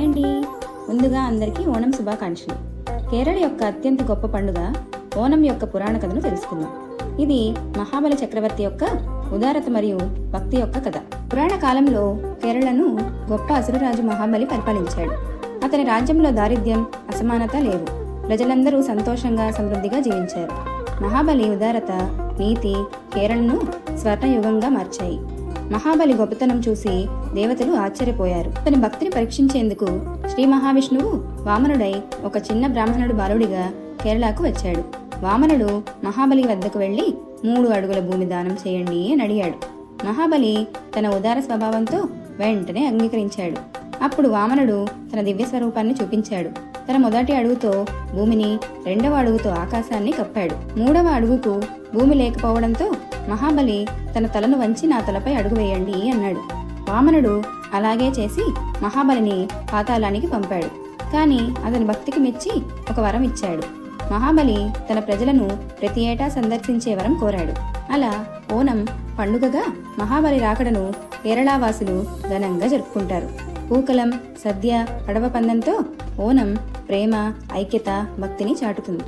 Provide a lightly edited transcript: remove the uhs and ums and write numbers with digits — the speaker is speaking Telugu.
హాయ్ అండి. ముందుగా అందరికీ ఓణం శుభాకాంక్షలు. కేరళ యొక్క అత్యంత గొప్ప పండుగ ఓణం యొక్క పురాణ కథను తెలుసుకుందాం. ఇది మహాబలి చక్రవర్తి యొక్క ఉదారత మరియు భక్తి యొక్క కథ. పురాణ కాలంలో కేరళను గొప్ప అసురరాజు మహాబలి పరిపాలించాడు. అతని రాజ్యంలో దారిద్ర్యం, అసమానత లేవు. ప్రజలందరూ సంతోషంగా సమృద్ధిగా జీవించారు. మహాబలి ఉదారత, నీతి కేరళను స్వర్ణయుగంగా మార్చాయి. మహాబలి గొప్పతనం చూసి దేవతలు ఆశ్చర్యపోయారు. అతని భక్తిని పరీక్షించేందుకు శ్రీ మహావిష్ణువు వామనుడై ఒక చిన్న బ్రాహ్మణుడు బాలుడిగా కేరళకు వచ్చాడు. వామనుడు మహాబలి వద్దకు వెళ్లి 3 అడుగుల భూమి దానం చేయండి అని అడిగాడు. మహాబలి తన ఉదార స్వభావంతో వెంటనే అంగీకరించాడు. అప్పుడు వామనుడు తన దివ్య స్వరూపాన్ని చూపించాడు. తన మొదటి అడుగుతో భూమిని, 2వ అడుగుతో ఆకాశాన్ని కప్పాడు. 3వ అడుగుకు భూమి లేకపోవడంతో మహాబలి తన తలను వంచి నా తలపై అడుగు వేయండి అన్నాడు. వామనుడు అలాగే చేసి మహాబలిని పాతాళానికి పంపాడు. కానీ అతని భక్తికి మెచ్చి ఒక వరం ఇచ్చాడు. మహాబలి తన ప్రజలను ప్రతి ఏటా సందర్శించే వరం కోరాడు. అలా ఓణం పండుగగా మహాబలి రాకడను కేరళవాసులు ఘనంగా జరుపుకుంటారు. పూకలం, సద్య, పడవ పందంతో ఓణం ప్రేమ, ఐక్యత, భక్తిని చాటుతుంది.